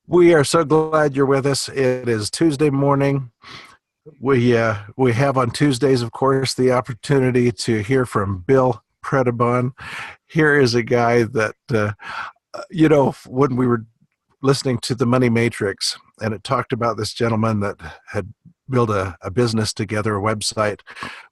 We are so glad you're with us. It is Tuesday morning. We have on Tuesdays, of course, the opportunity to hear from Bill Predebon. Here is a guy that when we were listening to the Money Matrix, and it talked about this gentleman that had built a business together, a website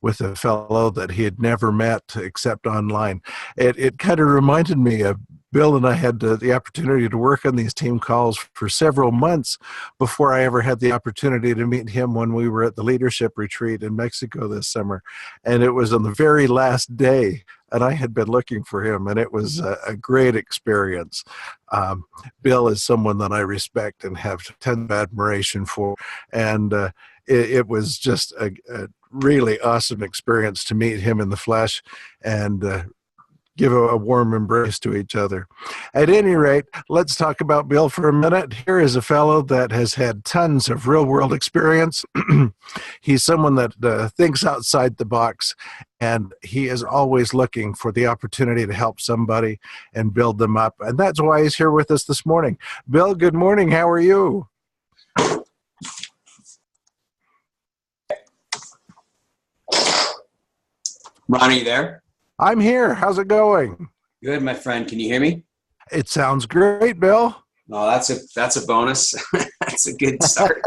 with a fellow that he had never met except online. It kind of reminded me of Bill and I had the opportunity to work on these team calls for several months before I ever had the opportunity to meet him when we were at the leadership retreat in Mexico this summer. And it was on the very last day, and I had been looking for him, and it was a great experience. Bill is someone that I respect and have tons of admiration for, and it was just a really awesome experience to meet him in the flesh and give a warm embrace to each other. At any rate, let's talk about Bill for a minute. Here is a fellow that has had tons of real-world experience. He's someone that thinks outside the box, and he is always looking for the opportunity to help somebody and build them up. And that's why he's here with us this morning. Bill, good morning. How are you? Ron, are you there? I'm here. How's it going? Good, my friend. Can you hear me? It sounds great, Bill. Oh, that's a bonus. That's a good start.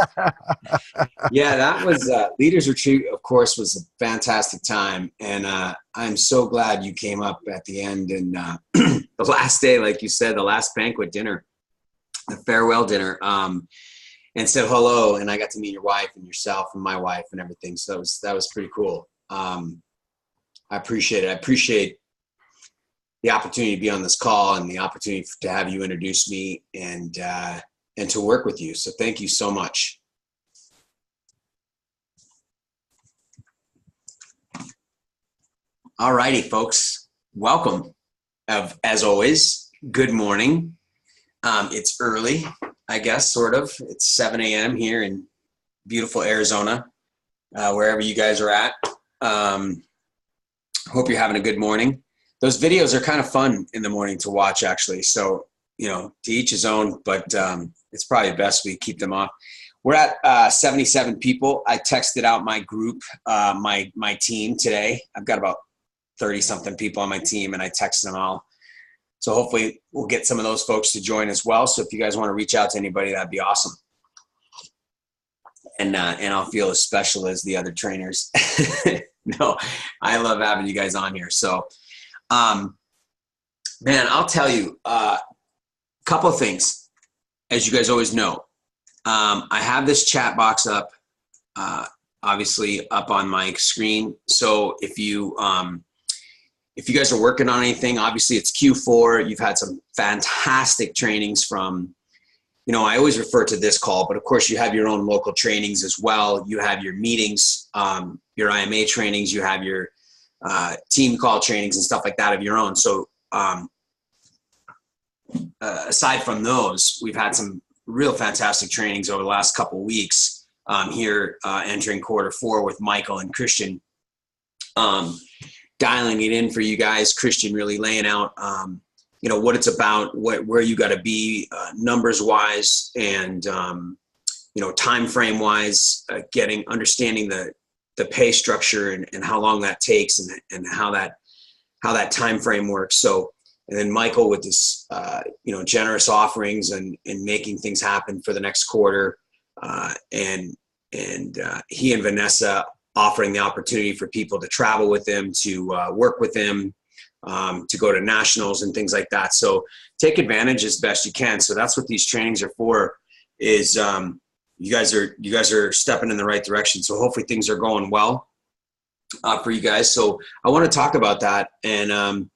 Yeah, that was Leaders Retreat, of course, was a fantastic time. And I'm so glad you came up at the end. And the last day, like you said, the last banquet dinner, the farewell dinner, and said hello. And I got to meet your wife and yourself and my wife and everything. So that was pretty cool. I appreciate it. I appreciate the opportunity to be on this call and the opportunity to have you introduce me and to work with you. So thank you so much. All righty, folks. Welcome. As always, good morning. It's early, I guess, sort of. It's 7 a.m. here in beautiful Arizona, wherever you guys are at. Hope you're having a good morning. Those videos are kind of fun in the morning to watch, actually. So, to each his own, but it's probably best we keep them off. We're at 77 people. I texted out my group, my team today. I've got about 30-something people on my team, and I texted them all. So hopefully we'll get some of those folks to join as well. So if you guys want to reach out to anybody, that'd be awesome. And I'll feel as special as the other trainers. No, I love having you guys on here. So, man, I'll tell you a couple of things. As you guys always know, I have this chat box up, obviously up on my screen. So if you guys are working on anything, obviously it's Q4. You've had some fantastic trainings from, I always refer to this call, but of course you have your own local trainings as well. You have your meetings, your IMA trainings, you have your team call trainings and stuff like that of your own. So aside from those, we've had some real fantastic trainings over the last couple of weeks here entering Q4 with Michael and Christian, dialing it in for you guys. Christian really laying out what it's about, where you got to be numbers wise and, time frame wise, understanding the pay structure and how long that takes and how that time frame works. So, and then Michael with this, generous offerings and making things happen for the next quarter. And he and Vanessa offering the opportunity for people to travel with them, to work with them, to go to nationals and things like that. So take advantage as best you can. So that's what these trainings are for, is you guys are stepping in the right direction. So hopefully things are going well for you guys. So I want to talk about that. And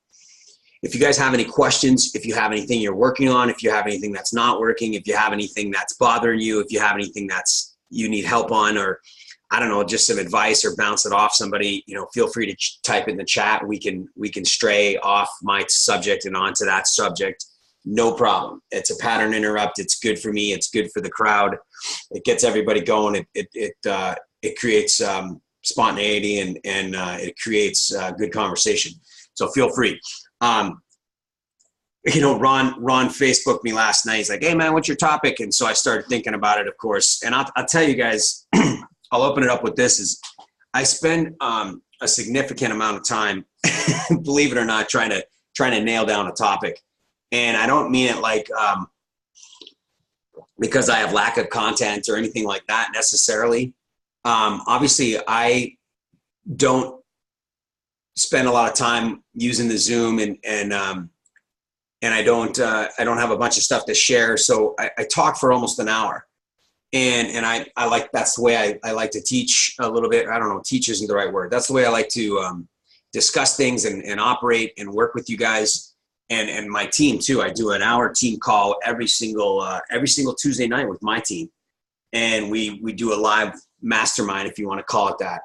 if you guys have any questions, if you have anything you're working on, if you have anything that's not working, if you have anything that's bothering you, if you have anything that's you need help on, or I don't know, just some advice or bounce it off somebody, feel free to type in the chat. We can stray off my subject and onto that subject. No problem. It's a pattern interrupt. It's good for me. It's good for the crowd. It gets everybody going. It creates spontaneity and it creates good conversation. So feel free. Ron Facebooked me last night. He's like, "Hey man, what's your topic?" And so I started thinking about it, of course. And I'll tell you guys, I'll open it up with this: is I spend a significant amount of time, believe it or not, trying to nail down a topic. And I don't mean it like because I have lack of content or anything like that necessarily. Obviously, I don't spend a lot of time using the Zoom, and I don't have a bunch of stuff to share. So I talk for almost an hour, and I like, that's the way I like to teach a little bit. I don't know, teach isn't the right word. That's the way I like to discuss things and operate and work with you guys and my team too. I do an hour team call every single Tuesday night with my team, and we do a live mastermind, if you want to call it that.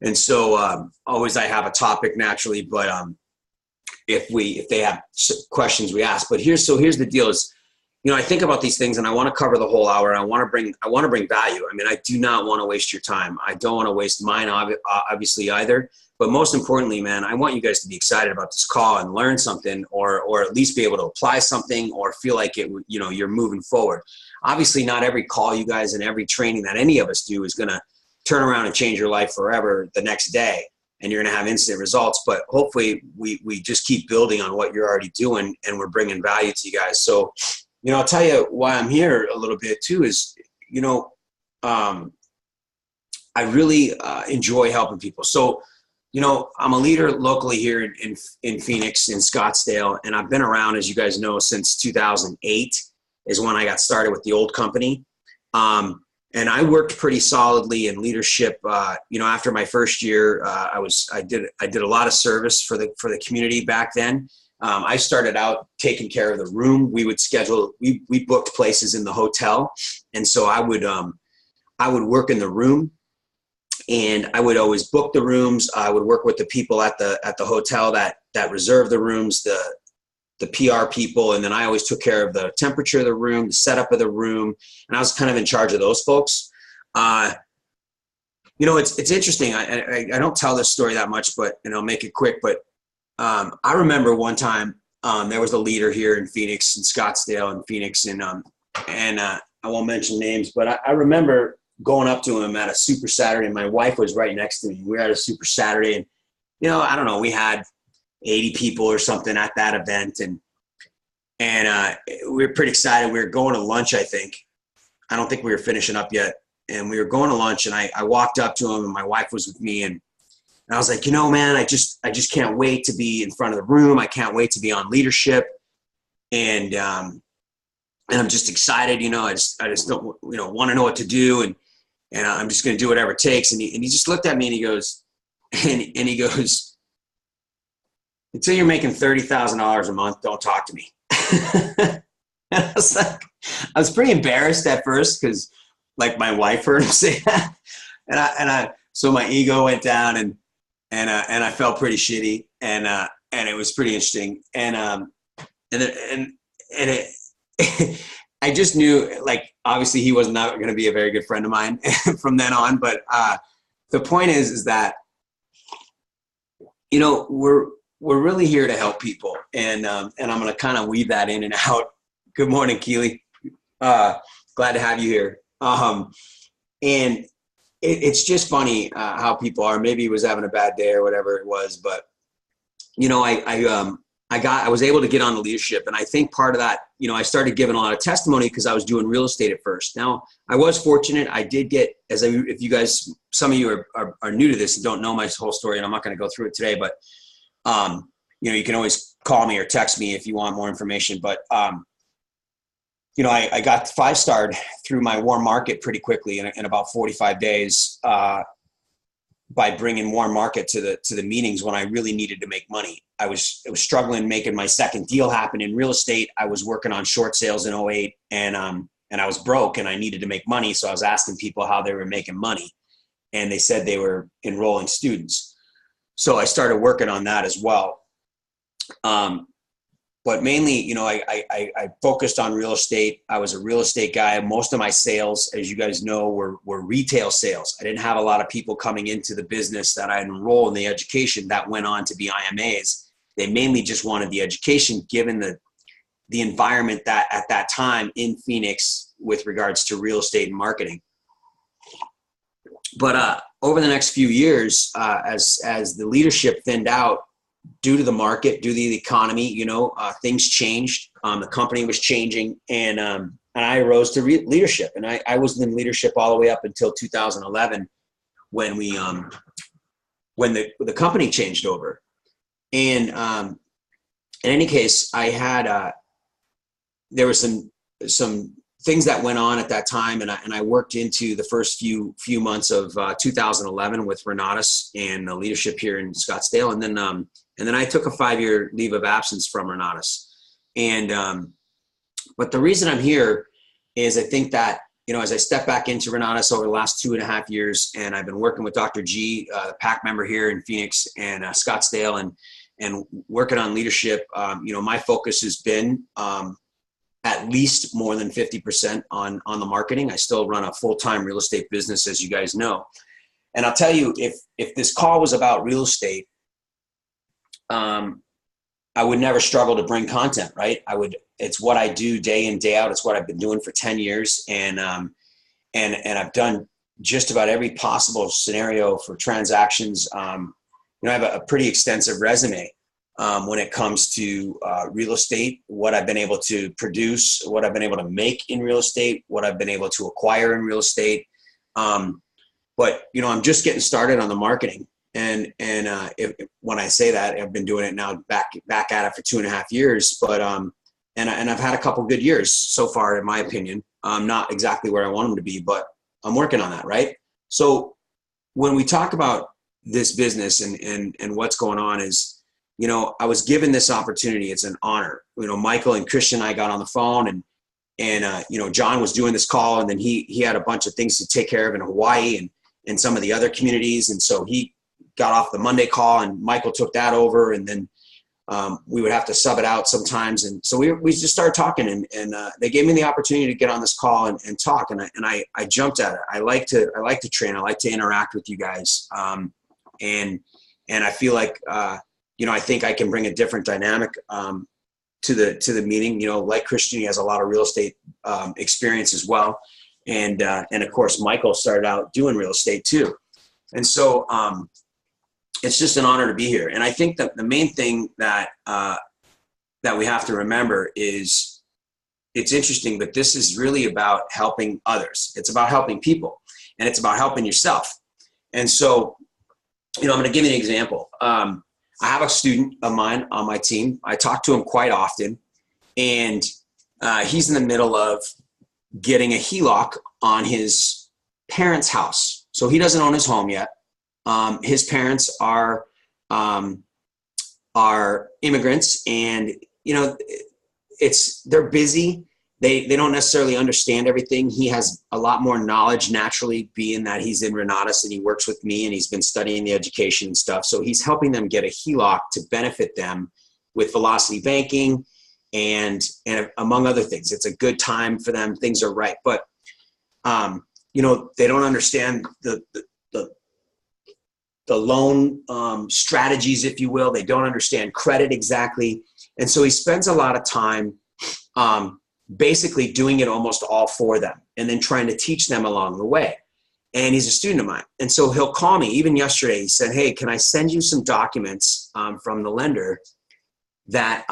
And so always I have a topic naturally, but if they have questions, we ask. But here's the deal: is, I think about these things and I want to cover the whole hour. And I want to bring value. I mean, I do not want to waste your time. I don't want to waste mine, obviously, either. But most importantly, man, I want you guys to be excited about this call and learn something, or at least be able to apply something, or feel like you're moving forward. Obviously, not every call you guys and every training that any of us do is going to turn around and change your life forever the next day, and you're going to have instant results. But hopefully we just keep building on what you're already doing, and we're bringing value to you guys. So, I'll tell you why I'm here a little bit too is, I really enjoy helping people. So, I'm a leader locally here in Phoenix, in Scottsdale, and I've been around, as you guys know, since 2008 is when I got started with the old company. And I worked pretty solidly in leadership. After my first year, I did a lot of service for the community back then. I started out taking care of the room. We booked places in the hotel, and so I would work in the room, and I would always book the rooms. I would work with the people at the hotel that reserved the rooms, the PR people, and then I always took care of the temperature of the room, the setup of the room, and I was kind of in charge of those folks. It's interesting. I don't tell this story that much, and I'll make it quick. But I remember one time there was a leader here in Phoenix, in Scottsdale, in Phoenix, and I won't mention names, but I remember going up to him at a Super Saturday, and my wife was right next to me. We were at a Super Saturday, and I don't know, we had 80 people or something at that event, and we were pretty excited. We were going to lunch, I think. I don't think we were finishing up yet, and we were going to lunch, and I walked up to him, and my wife was with me, and I was like, man, I just can't wait to be in front of the room. I can't wait to be on leadership, and I'm just excited. I just don't want to know what to do, and I'm just going to do whatever it takes. And he just looked at me, and he goes, until you're making $30,000 a month, don't talk to me. And I was pretty embarrassed at first, because like my wife heard him say that, so my ego went down, and I felt pretty shitty, and it was pretty interesting, and I just knew, like, obviously he was not going to be a very good friend of mine from then on. But the point is that we're really here to help people, and I'm going to kind of weave that in and out. Good morning, Keely. Glad to have you here. And it's just funny how people are. Maybe he was having a bad day or whatever it was, but I was able to get on the leadership, and I think part of that, I started giving a lot of testimony because I was doing real estate at first. Now, I was fortunate. I did get, if you guys, some of you are new to this and don't know my whole story, and I'm not going to go through it today, but you can always call me or text me if you want more information. But I got 5-starred through my warm market pretty quickly in about 45 days by bringing warm market to the meetings when I really needed to make money. I was struggling making my second deal happen in real estate. I was working on short sales in '08, and I was broke, and I needed to make money. So I was asking people how they were making money, and they said they were enrolling students. So I started working on that as well. But mainly, I focused on real estate. I was a real estate guy. Most of my sales, as you guys know, were retail sales. I didn't have a lot of people coming into the business that I enrolled in the education that went on to be IMAs. They mainly just wanted the education, given the environment that at that time in Phoenix with regards to real estate and marketing. But over the next few years, as the leadership thinned out due to the market, due to the economy, things changed. The company was changing, and I rose to leadership. And I was in leadership all the way up until 2011 when the company changed over. And in any case, I had there were some things that went on at that time, and I worked into the first few months of 2011 with Renatus and the leadership here in Scottsdale, and then I took a 5-year leave of absence from Renatus. And but the reason I'm here is I think that as I step back into Renatus over the last 2.5 years, and I've been working with Dr. G, the PAC member here in Phoenix and Scottsdale, and working on leadership. My focus has been at least more than 50% on the marketing. I still run a full-time real estate business, as you guys know. And I'll tell you, if this call was about real estate, I would never struggle to bring content, right? It's what I do day in, day out. It's what I've been doing for 10 years. And I've done just about every possible scenario for transactions. I have a pretty extensive resume when it comes to real estate, what I've been able to produce, what I've been able to make in real estate, what I've been able to acquire in real estate. But I'm just getting started on the marketing. And when I say that, I've been doing it now back at it for 2.5 years. But and I've had a couple good years so far, in my opinion. Not exactly where I want them to be, but I'm working on that, right? So when we talk about this business and what's going on is, I was given this opportunity. It's an honor. Michael and Christian and I got on the phone, and John was doing this call, and then he had a bunch of things to take care of in Hawaii and some of the other communities. And so he got off the Monday call, and Michael took that over, and then we would have to sub it out sometimes. And so we just started talking, and they gave me the opportunity to get on this call and talk. And I jumped at it. I like to train. I like to interact with you guys. And I feel like, I think I can bring a different dynamic to the meeting. Like Christian, he has a lot of real estate experience as well. And of course, Michael started out doing real estate too. And so it's just an honor to be here. And I think that the main thing that we have to remember is, it's interesting, but this is really about helping others. It's about helping people, and it's about helping yourself. And so, I'm going to give you an example. I have a student of mine on my team. I talk to him quite often, and he's in the middle of getting a HELOC on his parents' house. So he doesn't own his home yet. His parents are immigrants, and they're busy. They don't necessarily understand everything. He has a lot more knowledge naturally, being that he's in Renatus and he works with me, and he's been studying the education and stuff. So he's helping them get a HELOC to benefit them with velocity banking and among other things. It's a good time for them. Things are right. But, they don't understand the loan strategies, if you will. They don't understand credit exactly. And so he spends a lot of time basically doing it almost all for them, and then trying to teach them along the way. And he's a student of mine. And so he'll call me. Even yesterday, he said, "Hey, can I send you some documents from the lender that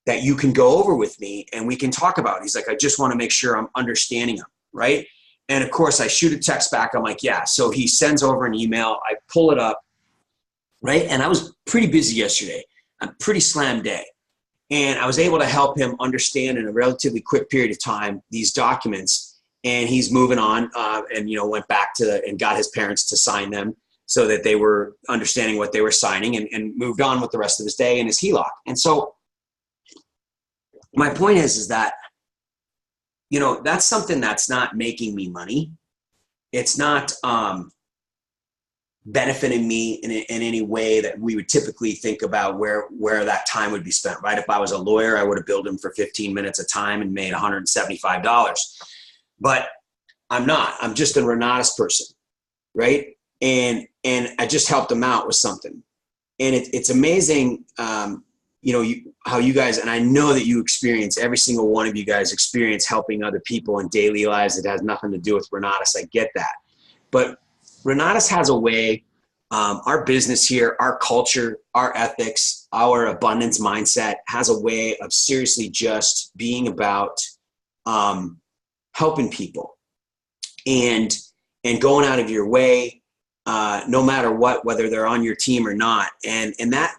you can go over with me and we can talk about it?" He's like, "I just want to make sure I'm understanding them." Right. And of course I shoot a text back. I'm like, "Yeah." So he sends over an email. I pull it up. Right. And I was pretty busy yesterday, a pretty slammed day. And I was able to help him understand in a relatively quick period of time these documents. And he's moving on and went back and got his parents to sign them so that they were understanding what they were signing, and moved on with the rest of his day in his HELOC. And so my point is that, that's something that's not making me money. It's not benefiting me in any way that we would typically think about where that time would be spent, right? If I was a lawyer, I would have billed him for 15 minutes of time and made $175. But I'm not. I'm just a Renatus person, right? And I just helped him out with something. And it's amazing how you guys, and I know that you experience, every single one of you guys experience helping other people in daily lives. It has nothing to do with Renatus. I get that. But Renatus has a way, our business here, our culture, our ethics, our abundance mindset has a way of seriously just being about helping people and going out of your way, no matter what, whether they're on your team or not. And that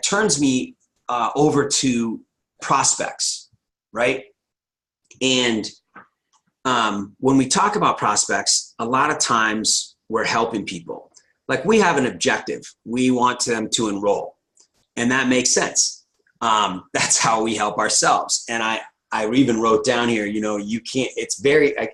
turns me over to prospects, right? And when we talk about prospects, a lot of times we're helping people. Like, we have an objective. We want them to enroll, and that makes sense. That's how we help ourselves. And I even wrote down here, you can't,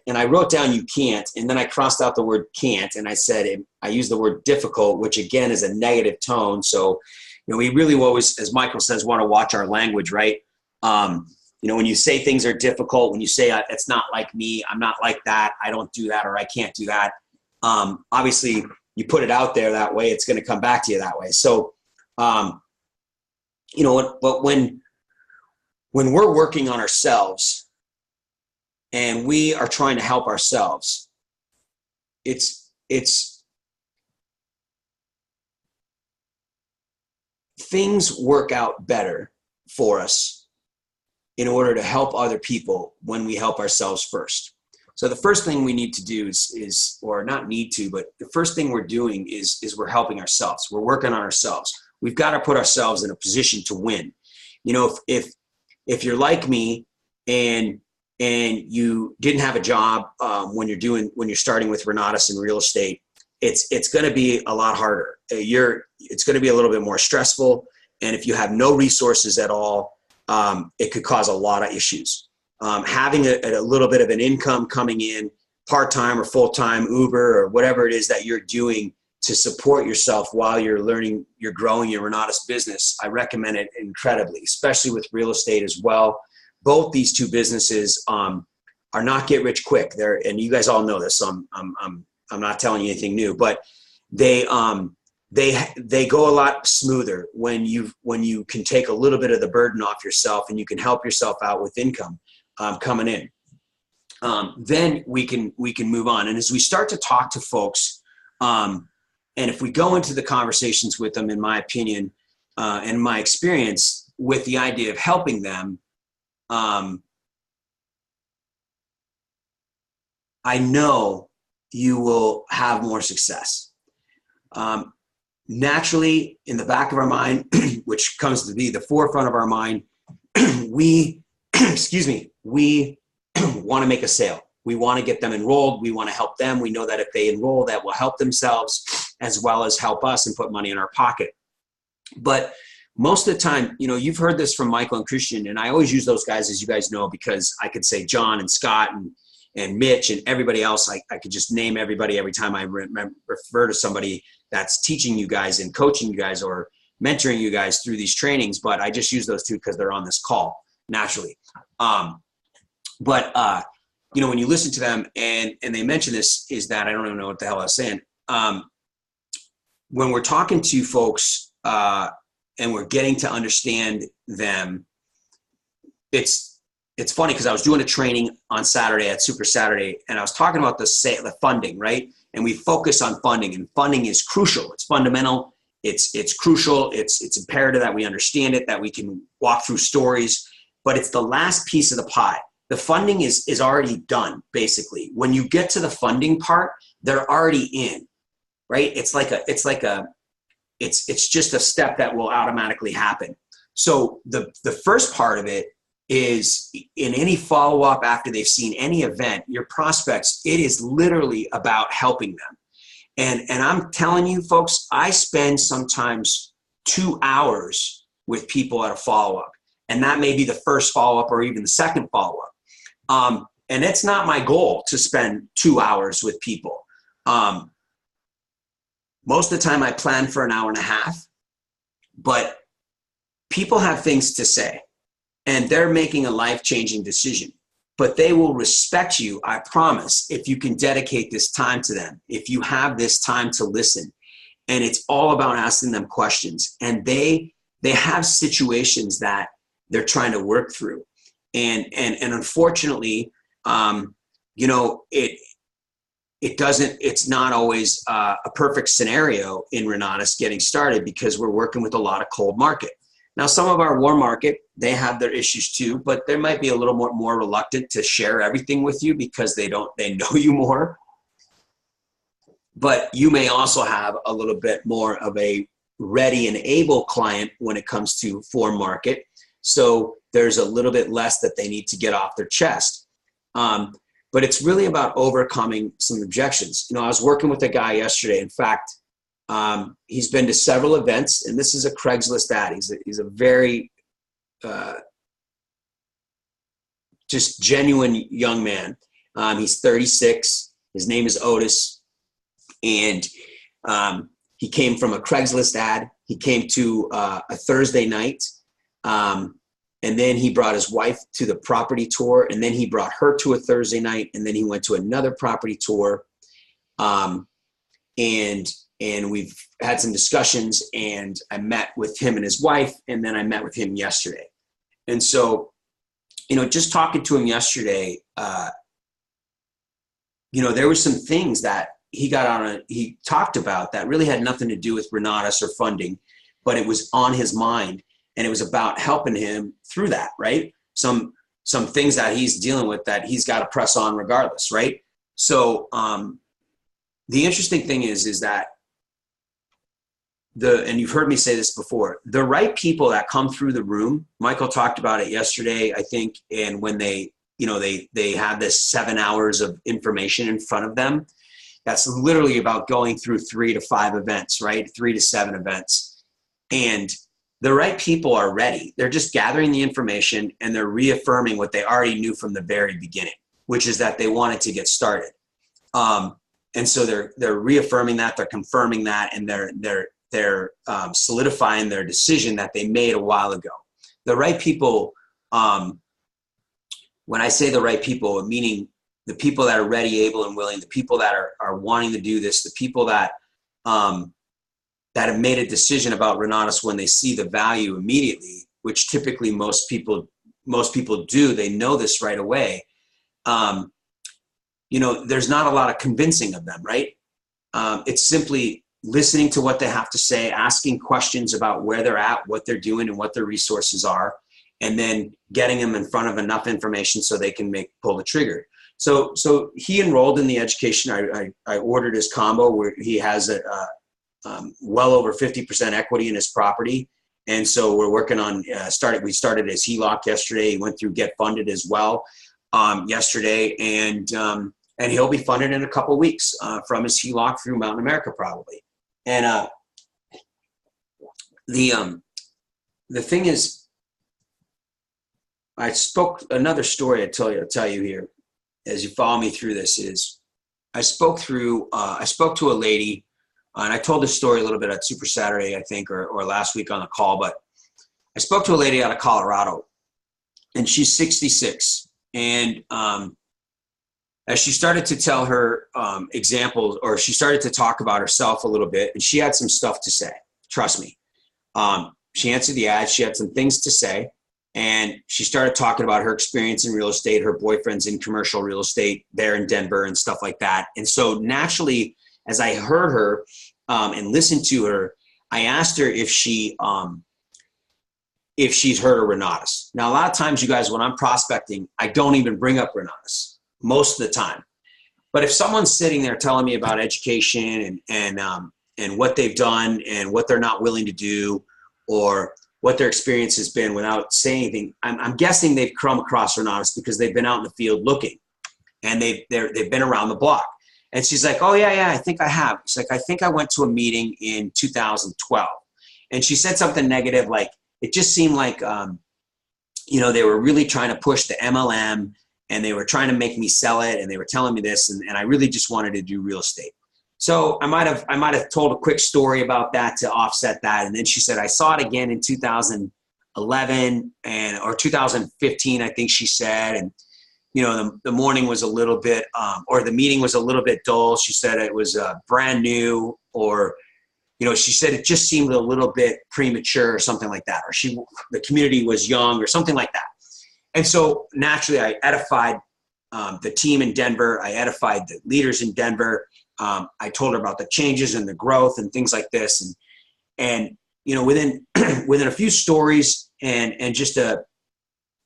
and I wrote down you can't, and then I crossed out the word can't, and I said, I used the word difficult, which again is a negative tone. So, we really always, as Michael says, want to watch our language, right? When you say things are difficult, when you say it's not like me, I'm not like that, I don't do that, or I can't do that. Obviously, you put it out there that way, it's going to come back to you that way. So, but when we're working on ourselves and we are trying to help ourselves, it's things work out better for us in order to help other people when we help ourselves first. So the first thing we need to do is, or not need to, but the first thing we're doing is we're helping ourselves. We're working on ourselves. We've got to put ourselves in a position to win. If you're like me and you didn't have a job when you're starting with Renatus in real estate, it's going to be a lot harder. It's going to be a little bit more stressful. And if you have no resources at all, it could cause a lot of issues. Having a little bit of an income coming in, part-time or full-time, Uber or whatever it is that you're doing to support yourself while you're learning, you're growing your Renatus business, I recommend it incredibly, especially with real estate as well. Both these two businesses are not get rich quick. And you guys all know this, so I'm not telling you anything new, but they go a lot smoother when you can take a little bit of the burden off yourself and you can help yourself out with income coming in. Then we can move on. And as we start to talk to folks, and if we go into the conversations with them, in my opinion, and my experience with the idea of helping them, I know you will have more success. Naturally, in the back of our mind, which comes to be the forefront of our mind, we want to make a sale. We want to get them enrolled. We want to help them. We know that if they enroll, that will help themselves as well as help us and put money in our pocket. But most of the time, you've heard this from Michael and Christian, and I always use those guys, as you guys know, because I could say John and Scott and Mitch and everybody else. I could just name everybody every time I refer to somebody that's teaching you guys and coaching you guys or mentoring you guys through these trainings. But I just use those two because they're on this call naturally. But when you listen to them and they mention this, is that I don't even know what the hell I was saying. When we're talking to folks and we're getting to understand them, it's funny because I was doing a training on Saturday at Super Saturday, and I was talking about the funding, right? And we focus on funding, and funding is crucial. It's fundamental. It's crucial. It's imperative that we understand it, that we can walk through stories, but it's the last piece of the pie. The funding is already done, basically. When you get to the funding part, they're already in, right? It's just a step that will automatically happen. So the first part of it is, in any follow-up after they've seen any event, your prospects, it is literally about helping them. And I'm telling you, folks, I spend sometimes 2 hours with people at a follow-up. And that may be the first follow-up or even the second follow-up. And it's not my goal to spend 2 hours with people. Most of the time I plan for an hour and a half, but people have things to say and they're making a life-changing decision, but they will respect you, I promise, if you can dedicate this time to them, if you have this time to listen. And it's all about asking them questions, and they they have situations that they're trying to work through. And unfortunately, it's not always a perfect scenario in Renatus getting started, because we're working with a lot of cold market. Now, some of our warm market, they have their issues too, but they might be a little more reluctant to share everything with you because they know you more. But you may also have a little bit more of a ready and able client when it comes to foreign market. So there's a little bit less that they need to get off their chest. But it's really about overcoming some objections. I was working with a guy yesterday. In fact, he's been to several events, and this is a Craigslist ad. He's a very just genuine young man. He's 36. His name is Otis, and he came from a Craigslist ad. He came to a Thursday night, and then he brought his wife to the property tour, and then he brought her to a Thursday night, and then he went to another property tour, and we've had some discussions, and I met with him and his wife, and then I met with him yesterday. And so, just talking to him yesterday, there were some things that he talked about that really had nothing to do with Renatus or funding, but it was on his mind, and it was about helping him through that, right? Some things that he's dealing with that he's got to press on regardless, right? So the interesting thing is that and you've heard me say this before, the right people that come through the room, Michael talked about it yesterday, I think, and when they have this 7 hours of information in front of them, that's literally about going through 3 to 5 events, right? 3 to 7 events. And the right people are ready. They're just gathering the information, and they're reaffirming what they already knew from the very beginning, which is that they wanted to get started. And so they're reaffirming that, they're confirming that, and they're solidifying their decision that they made a while ago. The right people, when I say the right people, meaning the people that are ready, able, and willing, the people that are wanting to do this, the people that have made a decision about Renatus when they see the value immediately, which typically most people do. They know this right away. There's not a lot of convincing of them, right? It's simply listening to what they have to say, asking questions about where they're at, what they're doing, and what their resources are, and then getting them in front of enough information so they can pull the trigger. So he enrolled in the education. I ordered his combo where he has well over 50% equity in his property. And so we're working on we started his HELOC yesterday. He went through Get Funded as well yesterday. And he'll be funded in a couple of weeks from his HELOC through Mountain America probably. And the thing is, another story I'll tell you here as you follow me through this is I spoke to a lady, and I told this story a little bit at Super Saturday, I think, or last week on the call, but I spoke to a lady out of Colorado, and she's 66. And as she started to tell her examples, or she started to talk about herself a little bit, and she had some stuff to say, trust me. She answered the ad, she had some things to say, and she started talking about her experience in real estate, her boyfriend's in commercial real estate there in Denver and stuff like that. And so naturally, as I heard her and listened to her, I asked her if she's heard of Renatus. Now, a lot of times, you guys, when I'm prospecting, I don't even bring up Renatus most of the time. But if someone's sitting there telling me about education and what they've done and what they're not willing to do, or what their experience has been without saying anything, I'm guessing they've come across Renatus because they've been out in the field looking, and they've been around the block. And she's like, oh, yeah, I think I have. She's like, I think I went to a meeting in 2012. And she said something negative, like it just seemed like, they were really trying to push the MLM, and they were trying to make me sell it, and they were telling me this, and I really just wanted to do real estate. So I might have told a quick story about that to offset that. And then she said, I saw it again in 2011 or 2015, I think she said. And, the morning was a little bit, or the meeting was a little bit dull. She said it was brand new, or she said it just seemed a little bit premature or something like that, or the community was young or something like that. And so naturally I edified the team in Denver. I edified the leaders in Denver. I told her about the changes and the growth and things like this. And within a few stories and just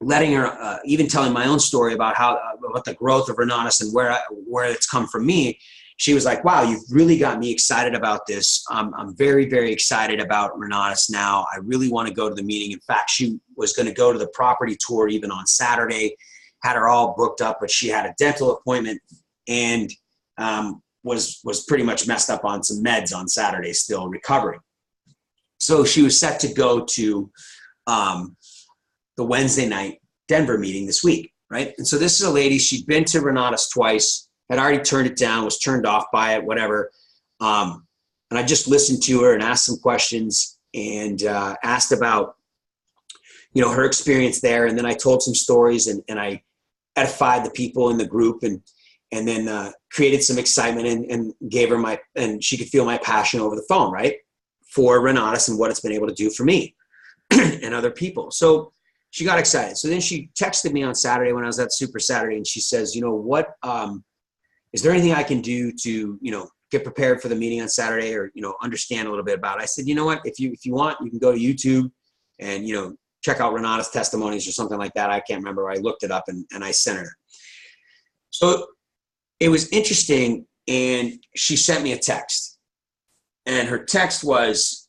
letting her, even telling my own story about about the growth of Renatus and where it's come from me, she was like, wow, you've really got me excited about this. I'm very, very excited about Renatus now. I really want to go to the meeting. In fact, she was going to go to the property tour even on Saturday, had her all booked up, but she had a dental appointment and was pretty much messed up on some meds on Saturday, still recovering. So she was set to go to the Wednesday night Denver meeting this week, right? And so this is a lady, she'd been to Renatus twice, had already turned it down, was turned off by it, whatever. And I just listened to her and asked some questions and asked about, her experience there. And then I told some stories and I edified the people in the group and then created some excitement and gave her and she could feel my passion over the phone, right? For Renatus and what it's been able to do for me and other people. So she got excited. So then she texted me on Saturday when I was at Super Saturday and she says, what, is there anything I can do to, get prepared for the meeting on Saturday or, understand a little bit about it? I said, you know what, if you want, you can go to YouTube and, check out Renatus testimonies or something like that. I can't remember. I looked it up and I sent her. So it was interesting. And she sent me a text and her text was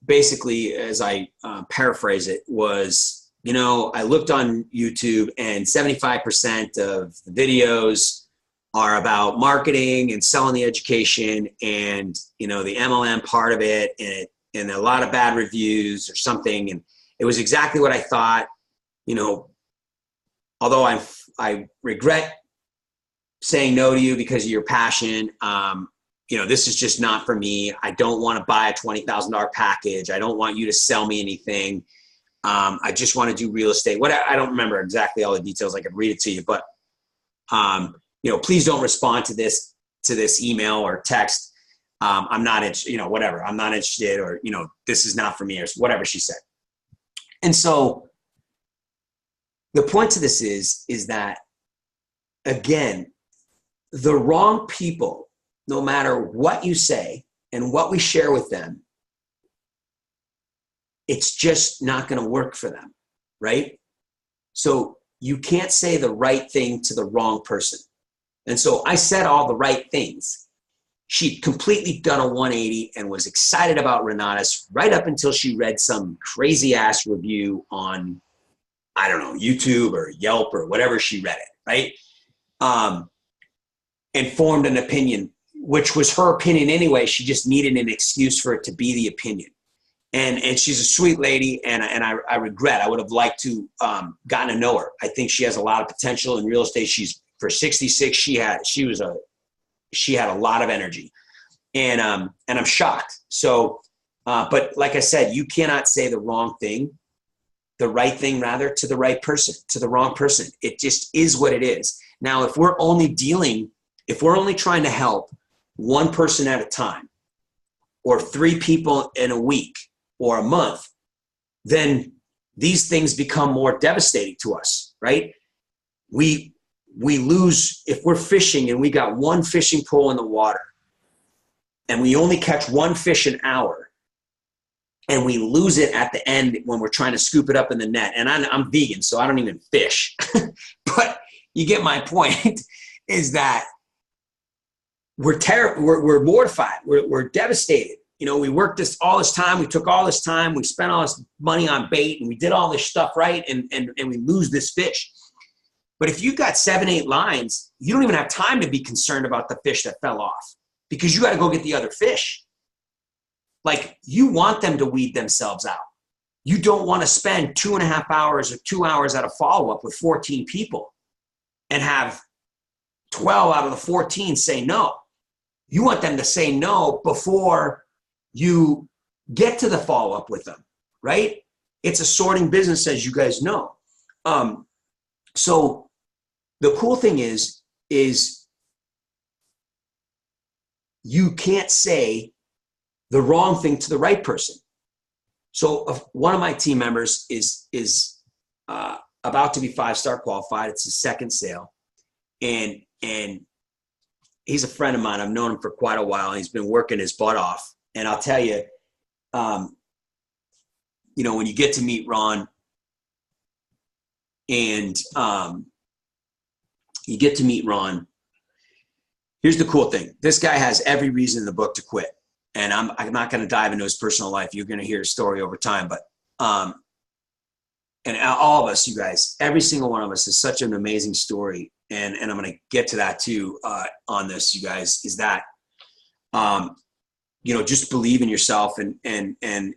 basically, as I paraphrase it, was, I looked on YouTube and 75% of the videos are about marketing and selling the education and, the MLM part of it and a lot of bad reviews or something. And it was exactly what I thought, although I regret saying no to you because of your passion. This is just not for me. I don't want to buy a $20,000 package. I don't want you to sell me anything. I just want to do real estate. I don't remember exactly all the details. I could read it to you, but please don't respond to this email or text. I'm not interested, whatever. I'm not interested or, this is not for me or whatever she said. And so the point to this is that, again, the wrong people, no matter what you say and what we share with them, it's just not going to work for them, right? So you can't say the right thing to the wrong person. And so I said all the right things. She'd completely done a 180 and was excited about Renatus right up until she read some crazy ass review on, I don't know, YouTube or Yelp or whatever she read it, right? And formed an opinion, which was her opinion anyway. She just needed an excuse for it to be the opinion. And she's a sweet lady, and I regret. I would have liked to gotten to know her. I think she has a lot of potential in real estate. She's for 66. She had a lot of energy, and I'm shocked. So, but like I said, you cannot say the right thing rather, to the right person, to the wrong person. It just is what it is. Now, if we're only trying to help one person at a time, or 3 people in a week or a month, then these things become more devastating to us, right? We lose, if we're fishing and we got one fishing pole in the water and we only catch one fish an hour and we lose it at the end when we're trying to scoop it up in the net. And I'm vegan, so I don't even fish, but you get my point is that we're mortified. We're devastated. We worked all this time. We took all this time. We spent all this money on bait and we did all this stuff, right? And we lose this fish. But if you got 7, 8 lines, you don't even have time to be concerned about the fish that fell off because you got to go get the other fish. Like, you want them to weed themselves out. You don't want to spend 2.5 hours or 2 hours at a follow-up with 14 people and have 12 out of the 14 say no. You want them to say no before you get to the follow-up with them, right? It's a sorting business, as you guys know. So the cool thing is you can't say the wrong thing to the right person. So one of my team members is about to be 5-star qualified. It's his second sale. And he's a friend of mine. I've known him for quite a while. He's been working his butt off. And I'll tell you, when you get to meet Ron and here's the cool thing. This guy has every reason in the book to quit. And I'm not going to dive into his personal life. You're going to hear his story over time. But and all of us, you guys, every single one of us has such an amazing story. And I'm going to get to that too on this, you guys, is that, just believe in yourself and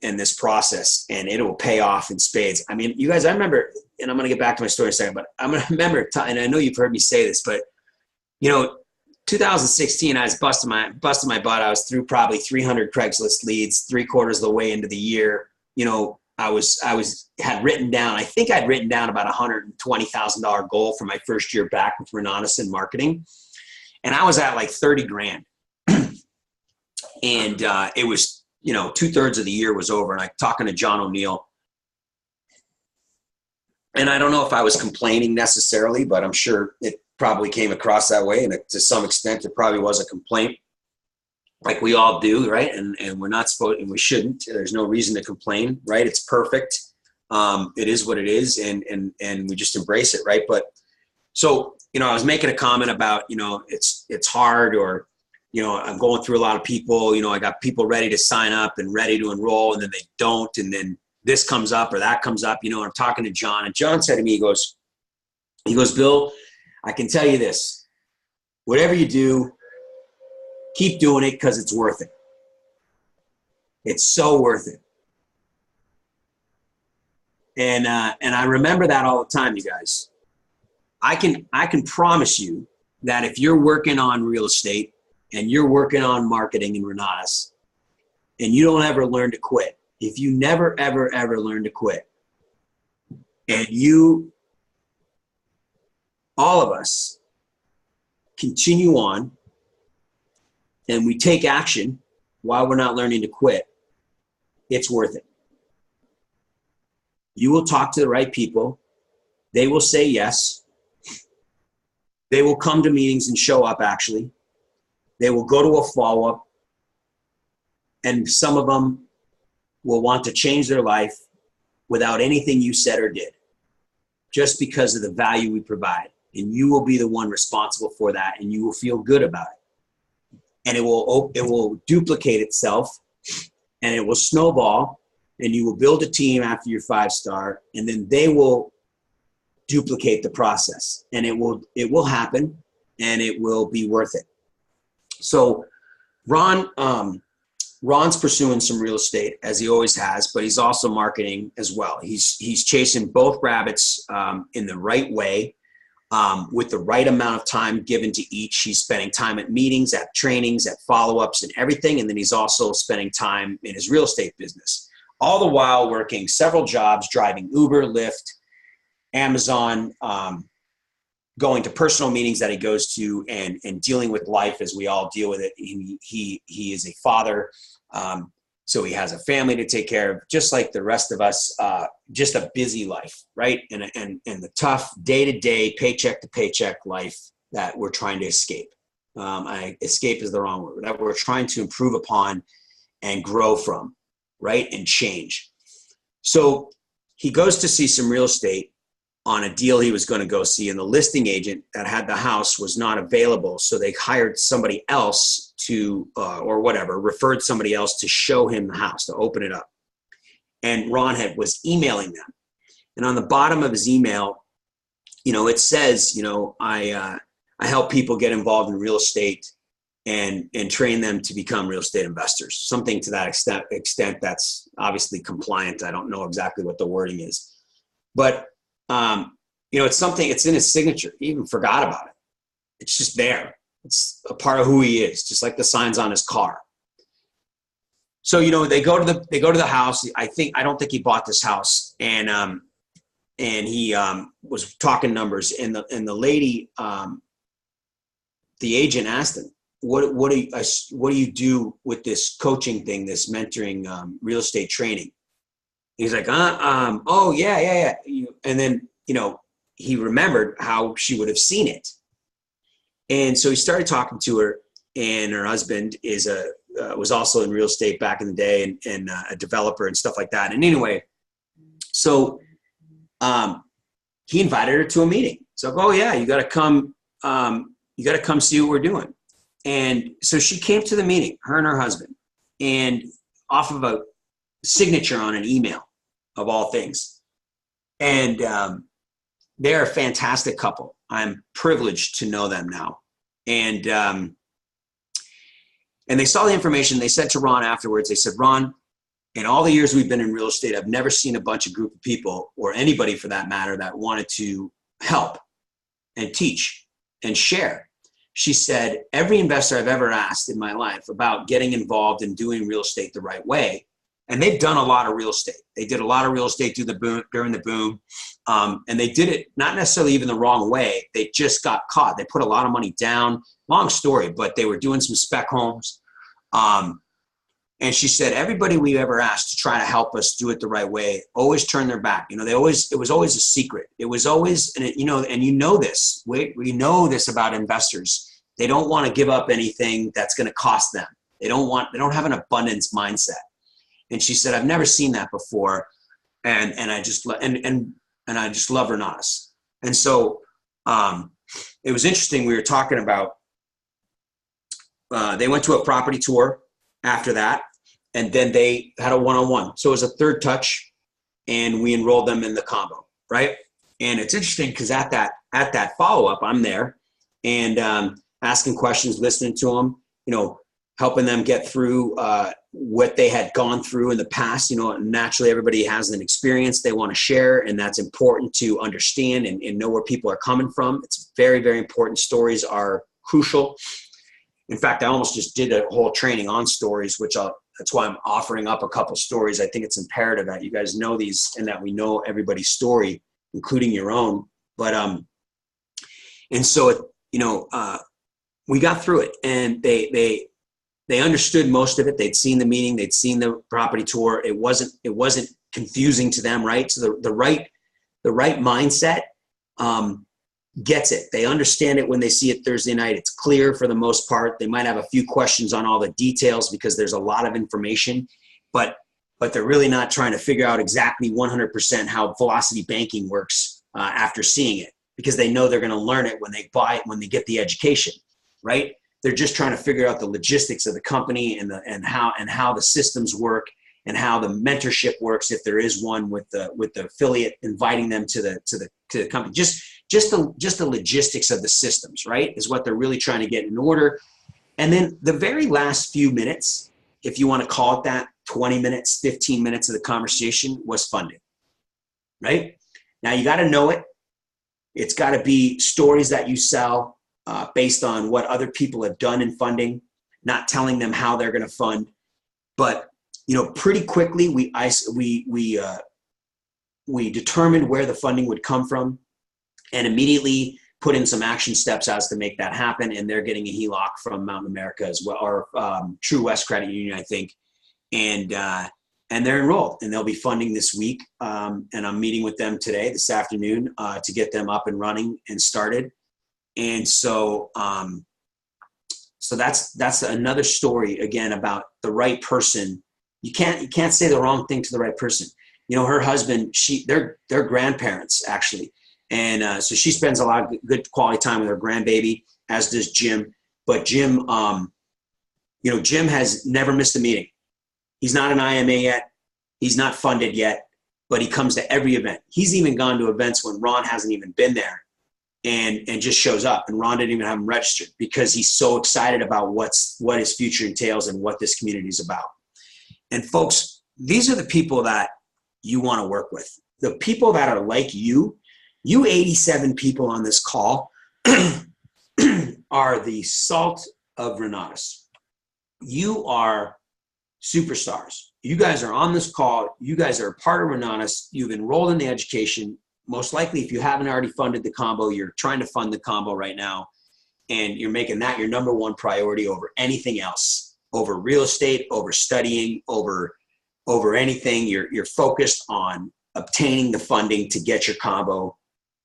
this process, and it will pay off in spades. I mean, you guys, I remember, and I'm going to get back to my story in a second, but I'm going to remember, and I know you've heard me say this, but 2016, I was busting my butt. I was through probably 300 Craigslist leads, 3/4 of the way into the year. Had written down, I think I'd written down about $120,000 goal for my first year back with Renatus in marketing. And I was at like 30 grand. And it was, 2/3 of the year was over. And I'm talking to John O'Neill. And I don't know if I was complaining necessarily, but I'm sure it probably came across that way. And to some extent, it probably was a complaint, like we all do, right? And we're not supposed, and we shouldn't. There's no reason to complain, right? It's perfect. It is what it is, and we just embrace it, right? But so, I was making a comment about, it's hard, or, I'm going through a lot of people. I got people ready to sign up and ready to enroll, and then they don't, and then this comes up or that comes up. I'm talking to John, and John said to me, he goes, Bill, I can tell you this, whatever you do, keep doing it because it's worth it. It's so worth it. And I remember that all the time, you guys. I can promise you that if you're working on real estate and you're working on marketing in Renatus and you don't ever learn to quit, if you never, ever, ever learn to quit, and all of us continue on and we take action while we're not learning to quit, it's worth it. You will talk to the right people. They will say yes. They will come to meetings and show up, actually. They will go to a follow-up. And some of them will want to change their life without anything you said or did, just because of the value we provide. And you will be the one responsible for that, and you will feel good about it. And it will duplicate itself, and it will snowball, and you will build a team after your 5-star, and then they will duplicate the process, and it will happen, and it will be worth it. So Ron's pursuing some real estate, as he always has, but he's also marketing as well. He's chasing both rabbits in the right way, with the right amount of time given to each. He's spending time at meetings, at trainings, at follow-ups, and everything. And then he's also spending time in his real estate business, all the while working several jobs, driving Uber, Lyft, Amazon, going to personal meetings that he goes to, and dealing with life as we all deal with it. He is a father, so he has a family to take care of, just like the rest of us. Just a busy life, right? And the tough day-to-day, paycheck-to-paycheck life that we're trying to escape. Escape is the wrong word. That we're trying to improve upon and grow from, right? And change. So he goes to see some real estate on a deal he was going to go see, and the listing agent that had the house was not available. So they hired somebody else referred somebody else to show him the house, to open it up. And Ron was emailing them. And on the bottom of his email, it says, I help people get involved in real estate and train them to become real estate investors. Something to that extent that's obviously compliant. I don't know exactly what the wording is. But it's something, it's in his signature. He even forgot about it. It's just there. It's a part of who he is, just like the signs on his car. So, they go to the house. I don't think he bought this house. And he was talking numbers, and the lady, the agent asked him, what do you do with this coaching thing, this mentoring, real estate training? He's like, oh yeah. And then, he remembered how she would have seen it. And so he started talking to her, and her husband was also in real estate back in the day, and a developer and stuff like that. And anyway, so he invited her to a meeting. So, oh yeah, you got to come. You got to come see what we're doing. And so she came to the meeting, her and her husband, and off of a signature on an email, of all things. And they're a fantastic couple. I'm privileged to know them now. And they saw the information. They said to Ron afterwards, they said, Ron, in all the years we've been in real estate, I've never seen a bunch of group of people, or anybody for that matter, that wanted to help and teach and share. She said, every investor I've ever asked in my life about getting involved in doing real estate the right way, and they've done a lot of real estate. They did a lot of real estate during the boom. And they did it not necessarily even the wrong way. They just got caught. They put a lot of money down. Long story, but they were doing some spec homes. And she said, everybody we've ever asked to try to help us do it the right way always turned their back. It was always a secret. It was always, and this, we know this about investors. They don't want to give up anything that's going to cost them. They don't have an abundance mindset. And she said, I've never seen that before. And I just love Renatus. And so it was interesting. We were talking about, they went to a property tour after that, and then they had a one-on-one. So it was a third touch, and we enrolled them in the combo, right? And it's interesting because at that follow-up, I'm there and asking questions, listening to them, helping them get through what they had gone through in the past. Naturally everybody has an experience they want to share, and that's important to understand and know where people are coming from. It's very, very important. Stories are crucial. In fact, I almost just did a whole training on stories, that's why I'm offering up a couple stories. I think it's imperative that you guys know these and that we know everybody's story, including your own. But, and so, we got through it, and they understood most of it. They'd seen the meeting, they'd seen the property tour. It wasn't confusing to them, right? So the right mindset gets it. They understand it when they see it Thursday night. It's clear for the most part. They might have a few questions on all the details because there's a lot of information, but they're really not trying to figure out exactly 100% how velocity banking works after seeing it, because they know they're going to learn it when they buy it, when they get the education, right? They're just trying to figure out the logistics of the company and how the systems work and how the mentorship works, if there is one, with the affiliate inviting them to the company. Just the logistics of the systems, right, is what they're really trying to get in order. And then the very last few minutes, if you want to call it that, 20 minutes, 15 minutes of the conversation was funding, right? Now you got to know it. It's got to be stories that you sell based on what other people have done in funding, not telling them how they're going to fund. But, pretty quickly we determined where the funding would come from, and immediately put in some action steps as to make that happen. And they're getting a HELOC from Mountain America as well, or True West Credit Union, I think. And they're enrolled, and they'll be funding this week. And I'm meeting with them this afternoon, to get them up and running and started. And so, so that's another story again about the right person. You can't say the wrong thing to the right person. Her husband, they're grandparents actually. And so she spends a lot of good quality time with her grandbaby, as does Jim. But Jim, Jim has never missed a meeting. He's not an IMA yet. He's not funded yet, but he comes to every event. He's even gone to events when Ron hasn't even been there, and just shows up. And Ron didn't even have him registered because he's so excited about what his future entails and what this community is about. And folks, these are the people that you want to work with. The people that are like you 87 people on this call are the salt of Renatus. You are superstars. You guys are on this call. You guys are a part of Renatus. You've enrolled in the education. Most likely, if you haven't already funded the combo, you're trying to fund the combo right now. and you're making that your number one priority over anything else, over real estate, over studying, over anything. You're focused on obtaining the funding to get your combo,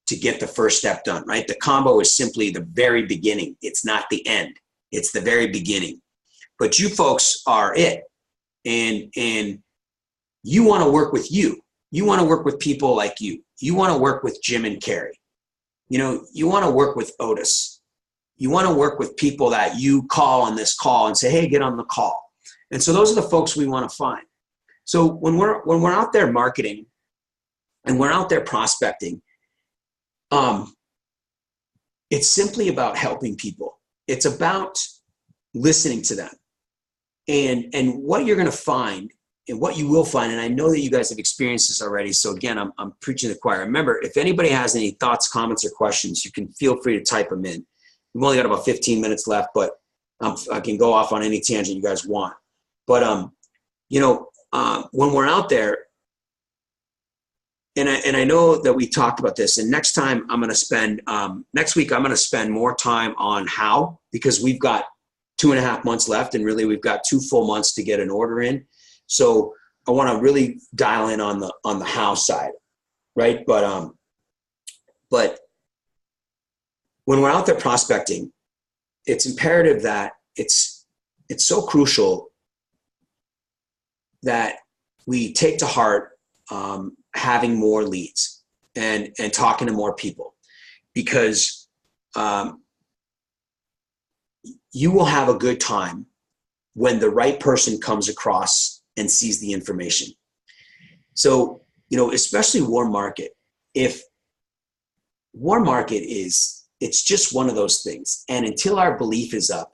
to get the first step done, right? The combo is simply the very beginning. It's not the end. It's the very beginning. But you folks are it. And you want to work with you. You want to work with people like you. You want to work with Jim and Carrie. You want to work with Otis. You want to work with people that you call on this call and say, hey, get on the call. And so those are the folks we want to find. So when we're out there marketing and we're out there prospecting, it's simply about helping people. It's about listening to them. And what you're going to find and what you will find, and I know that you guys have experienced this already, so again, I'm preaching to the choir. Remember, if anybody has any thoughts, comments, or questions, you can feel free to type them in. We've only got about 15 minutes left, but I can go off on any tangent you guys want. But, when we're out there, and I know that we talked about this, and next time I'm going to spend, next week I'm going to spend more time on how, because we've got 2.5 months left, and really we've got 2 full months to get an order in. So I want to really dial in on the how side, right? But when we're out there prospecting, it's imperative that it's so crucial that we take to heart having more leads and talking to more people, because you will have a good time when the right person comes across and sees the information. So, especially warm market, if warm market it's just one of those things. And until our belief is up,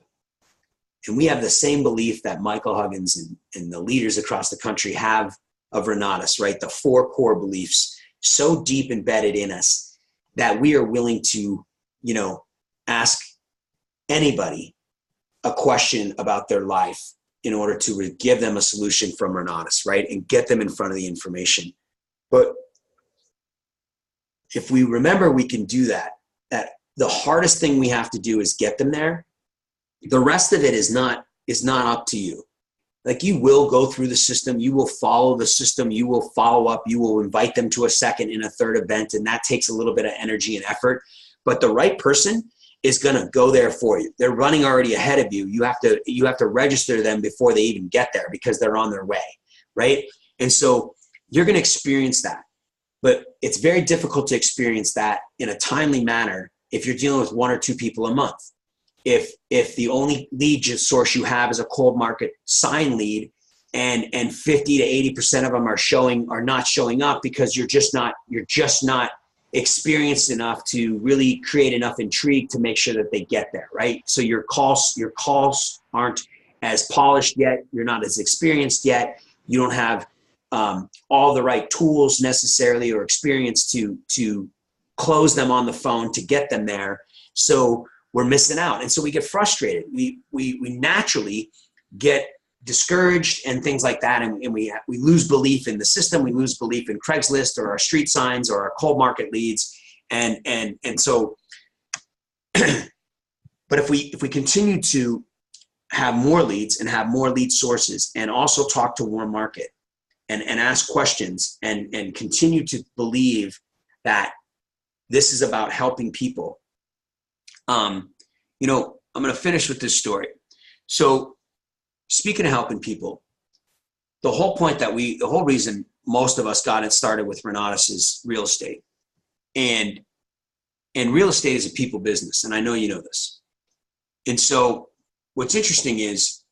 and we have the same belief that Michael Huggins and the leaders across the country have of Renatus, right? The 4 core beliefs so deep embedded in us that we are willing to, ask anybody a question about their life in order to give them a solution from Renatus, right? And get them in front of the information. But if we remember we can do that the hardest thing we have to do is get them there. The rest of it is not up to you. Like, you will go through the system, you will follow the system, you will follow up, you will invite them to a second and a third event, and that takes a little bit of energy and effort. But the right person is going to go there for you. They're running already ahead of you. You have to register them before they even get there, because they're on their way, right? And so you're going to experience that. But it's very difficult to experience that in a timely manner if you're dealing with 1 or 2 people a month. If the only lead source you have is a cold market sign lead, and 50 to 80% of them are not showing up because you're just not experienced enough to really create enough intrigue to make sure that they get there, right? So your calls aren't as polished yet. You're not as experienced yet. You don't have all the right tools necessarily or experience to close them on the phone to get them there. So we're missing out. And so we get frustrated. We naturally get discouraged and things like that. And we lose belief in the system. We lose belief in Craigslist or our street signs or our cold market leads. And so, but if we continue to have more leads and have more lead sources, and also talk to warm market and ask questions and continue to believe that this is about helping people. I'm going to finish with this story. So, speaking of helping people, the whole reason most of us got it started with Renatus is real estate. And real estate is a people business. And I know you know this. And so what's interesting is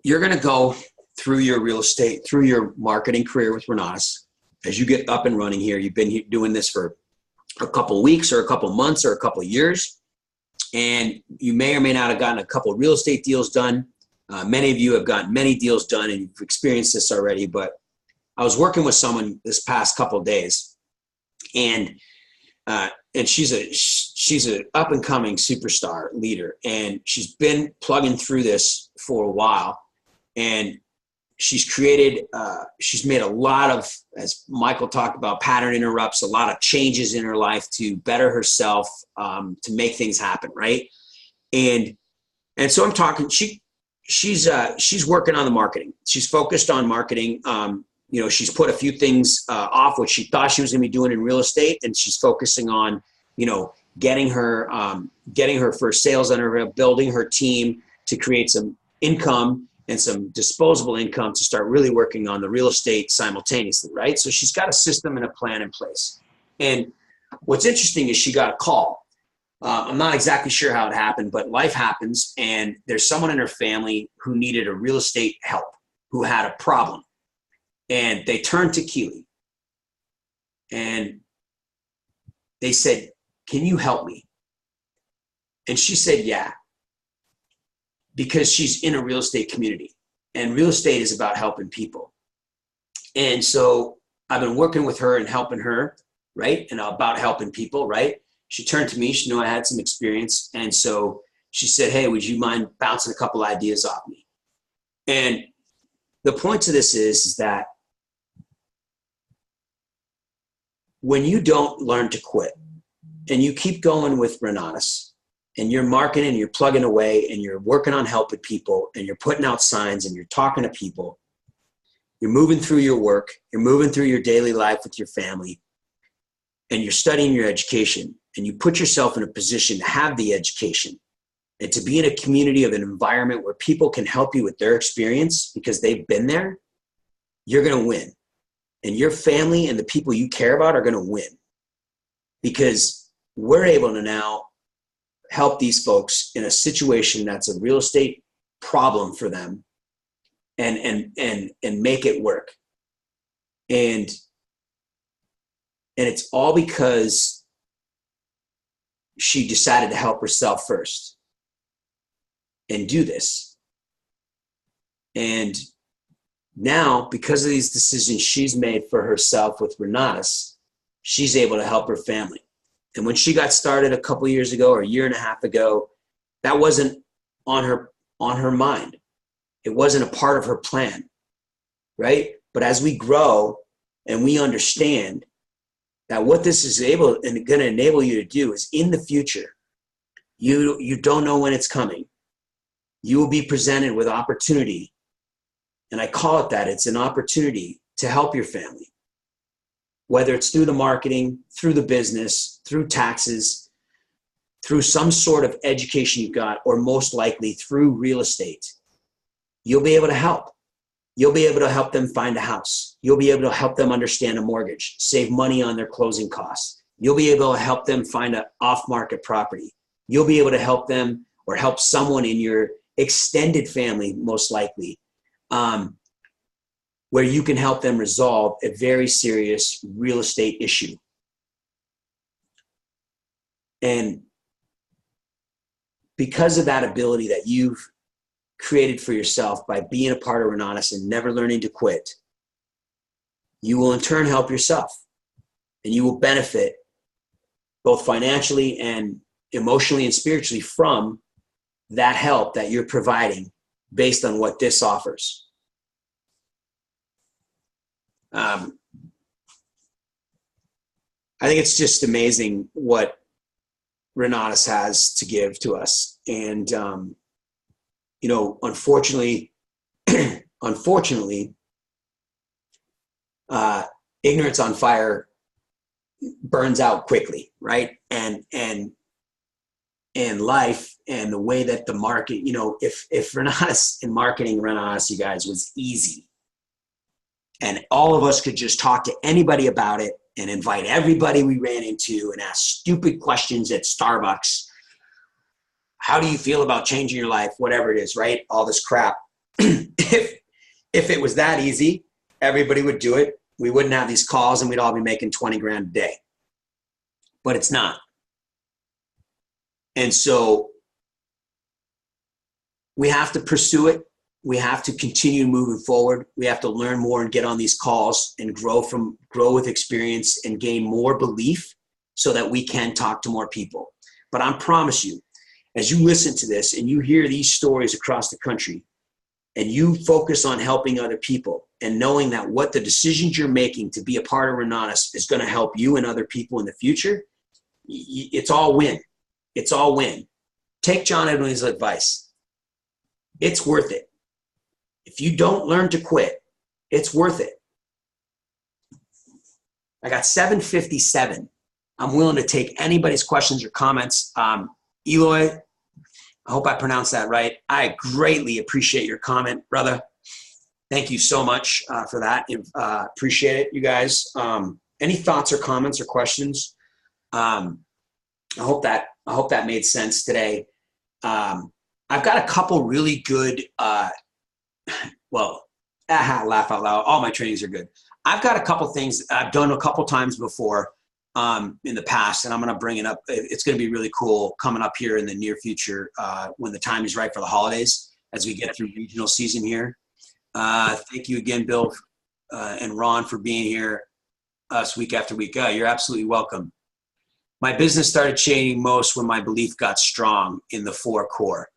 you're going to go through your real estate, through your marketing career with Renatus. As you get up and running here, you've been doing this for a couple of weeks or a couple of months or a couple of years. And you may or may not have gotten a couple of real estate deals done. Many of you have gotten many deals done, and you've experienced this already. But I was working with someone this past couple of days, and she's a up and coming superstar leader, and she's been plugging through this for a while, and she's made a lot of, as Michael talked about, pattern interrupts, a lot of changes in her life to better herself, to make things happen, right? And so I'm talking, she's working on the marketing. She's focused on marketing. She's put a few things off what she thought she was going to be doing in real estate, and she's focusing on, getting her first sales under her, building her team to create some income and some disposable income to start really working on the real estate simultaneously, right? So she's got a system and a plan in place. And what's interesting is she got a call. I'm not exactly sure how it happened, but life happens, and there's someone in her family who needed a real estate help, who had a problem. And they turned to Keely and they said, "Can you help me?" And she said, "Yeah," because she's in a real estate community, and real estate is about helping people. And so I've been working with her and helping her, right? And about helping people, right? She turned to me, she knew I had some experience. And so she said, "Hey, would you mind bouncing a couple ideas off me?" And the point to this is that when you don't learn to quit and you keep going with Renatus and you're marketing and you're plugging away and you're working on helping people and you're putting out signs and you're talking to people, you're moving through your work, you're moving through your daily life with your family, and you're studying your education, and you put yourself in a position to have the education and to be in a community of an environment where people can help you with their experience because they've been there, you're going to win. And your family and the people you care about are going to win, because we're able to now help these folks in a situation that's a real estate problem for them and make it work. And it's all because she decided to help herself first and do this. And now, because of these decisions she's made for herself with Renatus, she's able to help her family. And when she got started a couple years ago or a year and a half ago, that wasn't on her mind. It wasn't a part of her plan, right? But as we grow and we understand that what this is able and going to enable you to do is, in the future, you don't know when it's coming. You will be presented with opportunity. And I call it that. It's an opportunity to help your family, whether it's through the marketing, through the business, through taxes, through some sort of education you've got, or most likely through real estate. You'll be able to help. You'll be able to help them find a house. You'll be able to help them understand a mortgage, save money on their closing costs. You'll be able to help them find an off-market property. You'll be able to help them or help someone in your extended family, most likely, where you can help them resolve a very serious real estate issue. And because of that ability that you've created for yourself by being a part of Renatus and never learning to quit, you will in turn help yourself, and you will benefit both financially and emotionally and spiritually from that help that you're providing based on what this offers. I think it's just amazing what Renatus has to give to us. And, unfortunately, ignorance on fire burns out quickly, right? And life and the way that the market, if Renatus and marketing Renatus, you guys, was easy, and all of us could just talk to anybody about it and invite everybody we ran into and ask stupid questions at Starbucks. How do you feel about changing your life? Whatever it is, right? All this crap. If it was that easy, everybody would do it. We wouldn't have these calls and we'd all be making 20 grand a day. But it's not. And so we have to pursue it. We have to continue moving forward. We have to learn more and get on these calls and grow with experience and gain more belief so that we can talk to more people. But I promise you, as you listen to this and you hear these stories across the country, and you focus on helping other people and knowing that what the decisions you're making to be a part of Renatus is going to help you and other people in the future, it's all win. It's all win. Take John Edwin's advice. It's worth it. If you don't learn to quit, it's worth it. I got 757. I'm willing to take anybody's questions or comments. Eloy, I hope I pronounced that right. I greatly appreciate your comment, brother. Thank you so much for that. Appreciate it, you guys. Any thoughts or comments or questions? I hope that made sense today. I've got a couple really good, laugh out loud. All my trainings are good. I've got a couple things I've done a couple times before in the past, and I'm going to bring it up. It's going to be really cool coming up here in the near future when the time is right for the holidays as we get through regional season here. Thank you again, Bill and Ron, for being here us week after week. You're absolutely welcome. My business started changing most when my belief got strong in the 4 core.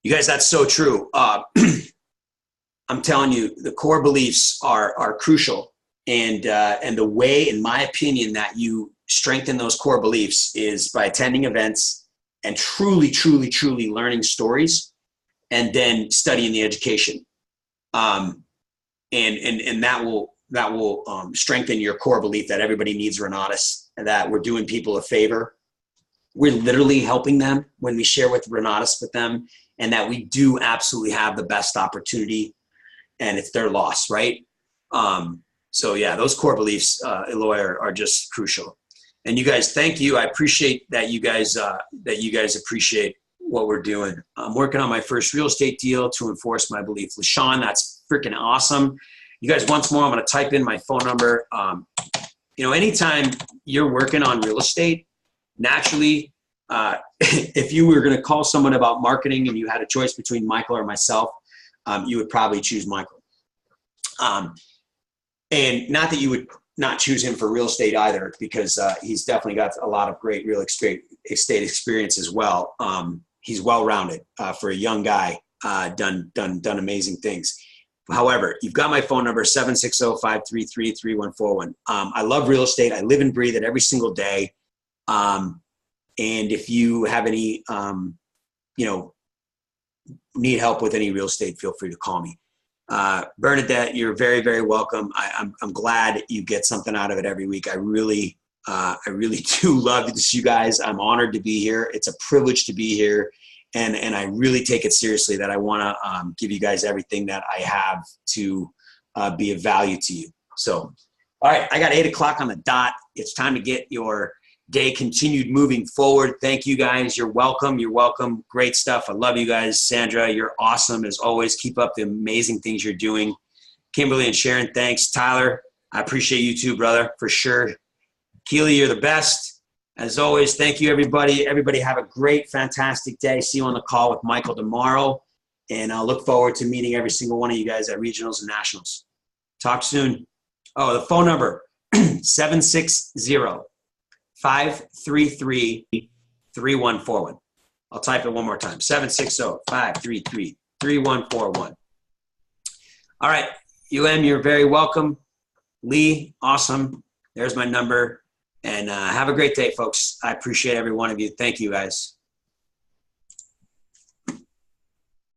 You guys, that's so true. I'm telling you, the core beliefs are crucial. And the way, in my opinion, that you strengthen those core beliefs is by attending events and truly, truly, truly learning stories, and then studying the education. And that will strengthen your core belief that everybody needs Renatus, and that we're doing people a favor. We're literally helping them when we share with Renatus with them, and that we do absolutely have the best opportunity, and it's their loss, right? So yeah, those core beliefs, Eloy, are just crucial. And you guys, thank you. I appreciate that you guys appreciate what we're doing. I'm working on my first real estate deal to enforce my belief. LaShawn, that's freaking awesome. You guys, once more, I'm going to type in my phone number. Anytime you're working on real estate, naturally, if you were going to call someone about marketing and you had a choice between Michael or myself, you would probably choose Michael. And not that you would not choose him for real estate either, because he's definitely got a lot of great real estate experience as well. He's well-rounded for a young guy, done amazing things. However, you've got my phone number, 760-533-3141. I love real estate. I live and breathe it every single day. And if you have any, need help with any real estate, feel free to call me. Bernadette, you're very, very welcome. I'm glad you get something out of it every week. I really do love to see you guys. I'm honored to be here. It's a privilege to be here. And I really take it seriously that I want to give you guys everything that I have to be of value to you. So, all right, I got 8 o'clock on the dot. It's time to get your day continued moving forward. Thank you guys. You're welcome. You're welcome. Great stuff. I love you guys. Sandra, you're awesome as always. Keep up the amazing things you're doing. Kimberly and Sharon, thanks. Tyler, I appreciate you too, brother, for sure. Keely, you're the best. As always, thank you, everybody. Everybody have a great, fantastic day. See you on the call with Michael tomorrow. And I'll look forward to meeting every single one of you guys at regionals and nationals. Talk soon. Oh, the phone number, 760-533-3141. I'll type it one more time, 760-533-3141. All right, UM, you're very welcome. Lee, awesome. There's my number. And have a great day, folks. I appreciate every one of you. Thank you, guys.